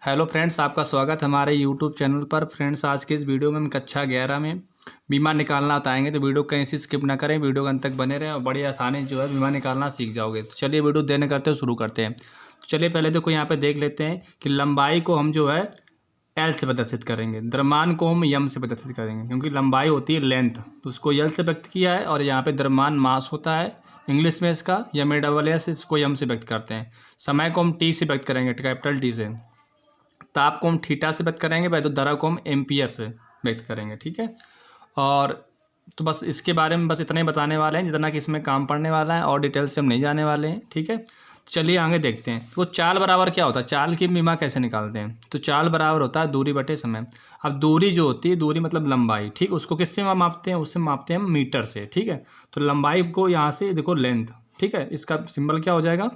Hello friends, आपका स्वागत है हमारे यूट्यूब चैनल पर। फ्रेंड्स, आज के इस वीडियो में हम कक्षा 11 में बीमा निकालना बताएंगे। तो वीडियो कहीं से स्किप ना करें, वीडियो के अंत तक बने रहें और बड़ी आसानी जो है बीमा निकालना सीख जाओगे। तो चलिए वीडियो देने करते हैं, शुरू करते हैं। तो चलिए पहले देखो यहाँ पे देख लेते हैं कि लंबाई को हम जो है एल से प्रदर्शित करेंगे, द्रव्यमान को हम यम से प्रदर्शित करेंगे, क्योंकि लंबाई होती है लेंथ, तो उसको एल से व्यक्त किया है। और यहाँ पे द्रव्यमान मास होता है इंग्लिश में इसका, MASS, इसको यम से व्यक्त करते हैं। समय को हम टी से व्यक्त करेंगे, कैपिटल टी से। ताप को हम थीटा से व्यक्त करेंगे, वैद्युत धारा को हम एम्पियर से व्यक्त करेंगे। ठीक है, और तो बस इसके बारे में बस इतना ही बताने वाले हैं जितना कि इसमें काम पड़ने वाला है, और डिटेल से हम नहीं जाने वाले हैं। ठीक है, चलिए आगे देखते हैं। तो चाल बराबर क्या होता है, चाल की बीमा कैसे निकालते हैं। तो चाल बराबर होता है दूरी बटे समय। अब दूरी जो होती है, दूरी मतलब लंबाई, ठीक, उसको किससे मापते हैं, उससे मापते हैं हम मीटर से। ठीक है, तो लंबाई को यहाँ से देखो लेंथ, ठीक है, इसका सिंबल क्या हो जाएगा,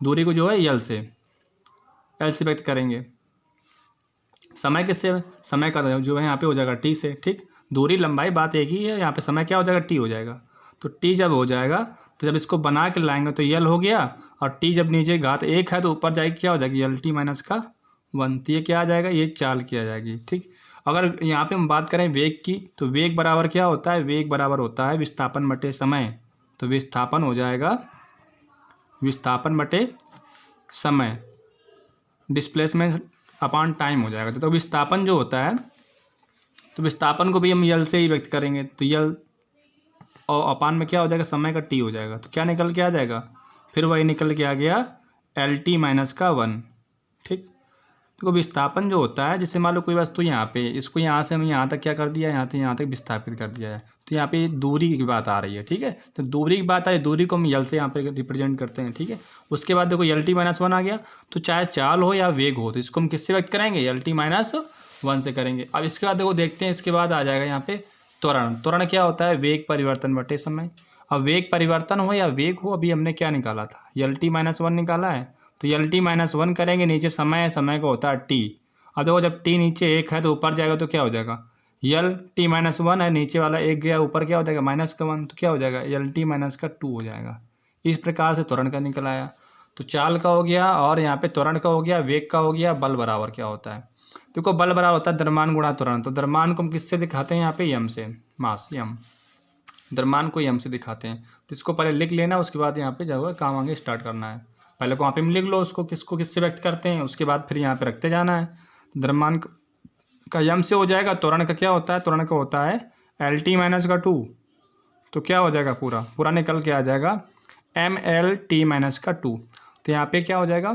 दूरी को जो है एल से व्यक्त करेंगे। समय किससे, समय का जो है यहाँ पे हो जाएगा टी से। ठीक, दूरी लंबाई बात एक ही है, यहाँ पे समय क्या हो जाएगा, टी हो जाएगा। तो टी जब हो जाएगा तो जब इसको बना के लाएंगे तो यल हो गया, और टी जब नीचे घात एक है तो ऊपर जाएगी क्या हो जाएगी, LT माइनस का 1। तो ये क्या आ जाएगा, ये चाल की आ जाएगी। ठीक, अगर यहाँ पे हम बात करें वेग की, तो वेग बराबर क्या होता है, वेग बराबर होता है विस्थापन बटे समय। तो विस्थापन हो जाएगा विस्थापन बटे समय, डिस्प्लेसमेंट अपॉन टाइम हो जाएगा। तो विस्थापन जो होता है, तो विस्थापन को भी हम यल से ही व्यक्त करेंगे। तो यल और अपान में क्या हो जाएगा, समय का टी हो जाएगा। तो क्या निकल के आ जाएगा, फिर वही निकल के आ गया LT माइनस का 1। ठीक, तो विस्थापन जो होता है, जैसे मान लो कोई वस्तु यहाँ पे, इसको यहाँ से हम यहाँ तक क्या कर दिया, यहाँ से यहाँ तक विस्थापित कर दिया है। तो यहाँ पे दूरी की बात आ रही है। ठीक है, तो दूरी की बात आई, दूरी को हम यल से यहाँ पे रिप्रेजेंट करते हैं। ठीक है, उसके बाद देखो LT माइनस 1 आ गया। तो चाहे चाल हो या वेग हो, तो इसको हम किससे व्यक्त करेंगे, LT माइनस 1 से करेंगे। अब इसके बाद देखो देखते हैं, इसके बाद आ जाएगा यहाँ पे त्वरण। त्वरण क्या होता है, वेग परिवर्तन बटे समय। अब वेग परिवर्तन हो या वेग हो, अभी हमने क्या निकाला था, LT माइनस 1 निकाला है। तो LT माइनस 1 करेंगे, नीचे समय है, समय का होता है टी। अब देखो जब टी नीचे एक है तो ऊपर जाएगा तो क्या हो जाएगा, LT माइनस 1 है, नीचे वाला एक गया, ऊपर क्या हो जाएगा माइनस का 1, तो क्या हो जाएगा LT माइनस का 2 हो जाएगा। इस प्रकार से त्वरण का निकल आया। तो चाल का हो गया, और यहाँ पे त्वरण का हो गया, वेग का हो गया। बल बराबर क्या होता है, देखो बल बराबर होता है द्रव्यमान गुणा त्वरण। तो द्रव्यमान को हम किससे दिखाते हैं, यहाँ पे यम से, मास यम, द्रव्यमान को यम से दिखाते हैं। तो इसको पहले लिख लेना, उसके बाद यहाँ पे जो है काम आगे स्टार्ट करना है। पहले को वहाँ पे लिख लो, उसको किसको किससे व्यक्त करते हैं, उसके बाद फिर यहाँ पे रखते जाना है। द्रव्यमान का यम से हो जाएगा, त्वरण का क्या होता है, त्वरण का होता है LT माइनस का 2। तो क्या हो जाएगा, पूरा पूरा निकल के आ जाएगा MLT माइनस का 2। तो यहाँ पे क्या हो जाएगा,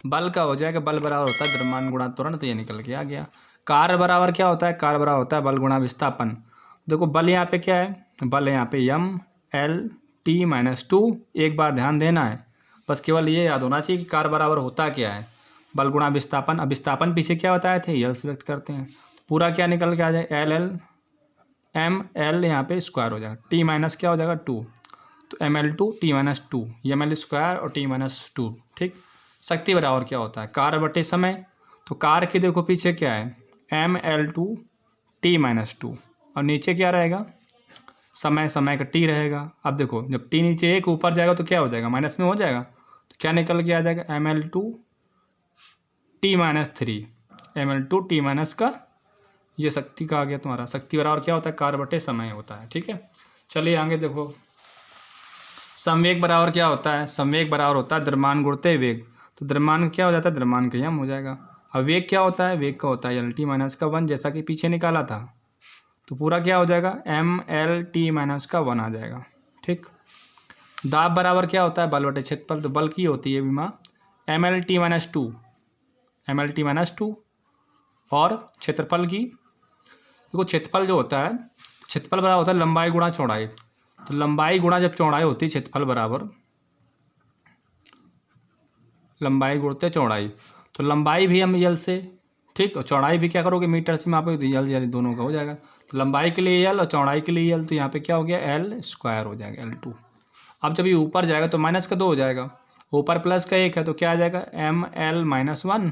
बल का हो जाएगा, बल बराबर होता है द्रव्यमान गुणा त्वरण। तो ये निकल के आ गया। कार्य बराबर क्या होता है, कार्य बराबर होता है बल गुणा विस्थापन। देखो बल यहाँ पे क्या है, बल यहाँ पे MLT माइनस 2। एक बार ध्यान देना है, बस केवल ये याद होना चाहिए कि कार्य बराबर होता क्या है, बल गुणा विस्थापन। अब विस्थापन पीछे क्या बताए थे, यल से व्यक्त करते हैं। पूरा क्या निकल के आ जाए, LL ML यहाँ पे स्क्वायर हो जाएगा, T माइनस क्या हो जाएगा 2। तो ML2 T minus 2, ML square और T माइनस 2। ठीक, शक्ति बराबर क्या होता है, कार्य बटे समय। तो कार्य के देखो पीछे क्या है, ML2 T माइनस 2, और नीचे क्या रहेगा, समय, समय का T रहेगा। अब देखो जब T नीचे एक ऊपर जाएगा तो क्या हो जाएगा, माइनस में हो जाएगा। तो क्या निकल के आ जाएगा, ML2 T minus 3, ML2 T minus का, ये शक्ति का आ गया तुम्हारा। शक्ति बराबर क्या होता है, कार्य बटे समय होता है। ठीक है, चलिए आगे देखो। संवेग बराबर क्या होता है, संवेग बराबर होता है द्रव्यमान गुणित वेग। तो द्रव्यमान क्या हो जाता है, द्रव्यमान का यम हो जाएगा। अब वेग क्या होता है, वेग का होता है LT माइनस का 1, जैसा कि पीछे निकाला था। तो पूरा क्या हो जाएगा, MLT माइनस का 1 आ जाएगा। ठीक, दाब बराबर क्या होता है, बल बटे क्षेत्रफल। तो बल की होती है बीमा MLT माइनस 2, MLT माइनस 2, और क्षेत्रफल की, देखो क्षेत्रफल जो होता है, क्षेत्रफल बराबर होता है लंबाई गुणा चौड़ाई। तो लंबाई गुणा जब चौड़ाई होती है, क्षेत्रफल बराबर लंबाई गुणते चौड़ाई। तो लंबाई भी हम यल से, ठीक, और चौड़ाई भी क्या करोगे, मीटर से मापोगे, तो यल दोनों का हो जाएगा। तो लंबाई के लिए यल और चौड़ाई के लिए यल। तो यहाँ पे क्या हो गया, L स्क्वायर हो जाएगा L2। अब जब ये ऊपर जाएगा तो माइनस का 2 हो जाएगा, ऊपर प्लस का 1 है तो क्या आ जाएगा, ML माइनस 1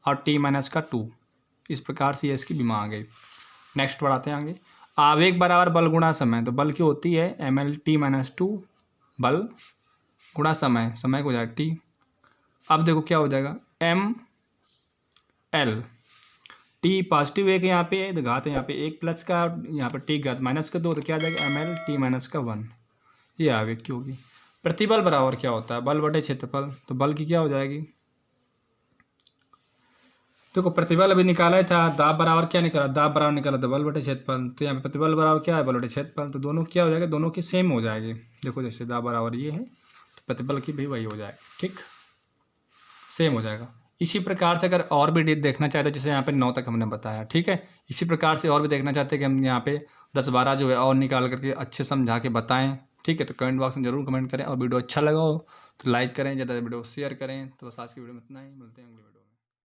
और T माइनस का 2। इस प्रकार से इसकी बीमा आ गई। नेक्स्ट बढ़ाते हैं आगे। आवेग बराबर बल गुणा समय। तो बल की होती है MLT माइनस 2, बल गुणा समय, समय को हो जाएगा T। अब देखो क्या हो जाएगा, M एल। टी पॉजिटिव एक यहाँ पे तो घात है यहाँ पे 1 प्लस का, यहाँ पर टी घात माइनस का 2 तो क्या आ जाएगा ml टी माइनस का 1। ये आवेग होगी। प्रतिबल बराबर क्या होता है, बल बटे क्षेत्रफल। तो बल की क्या हो जाएगी, देखो प्रतिबल अभी निकाला ही था, दाब बराबर क्या निकाला, दाब बराबर निकाला तो बल बटे क्षेत्रफल। तो यहाँ पे प्रतिबल बराबर क्या है, बल बटे क्षेत्रफल। तो दोनों क्या हो जाएगा, दोनों की सेम हो जाएगी। देखो जैसे दाब बराबर ये है तो प्रतिबल की भी वही हो जाएगी, ठीक, सेम हो जाएगा। इसी प्रकार से अगर और भी देखना चाहते हैं, जैसे यहाँ पे 9 तक हमने बताया, ठीक है। इसी प्रकार से और भी देखना चाहते हैं कि हम यहाँ पे 10-12 जो है और निकाल करके अच्छे समझा के बताएं, ठीक है। तो कमेंट बॉक्स में जरूर कमेंट करें, और वीडियो अच्छा लगा हो तो लाइक करें, ज़्यादा वीडियो शेयर करें। तो बस आज की वीडियो में इतना ही, मिलते हैं अगली वीडियो।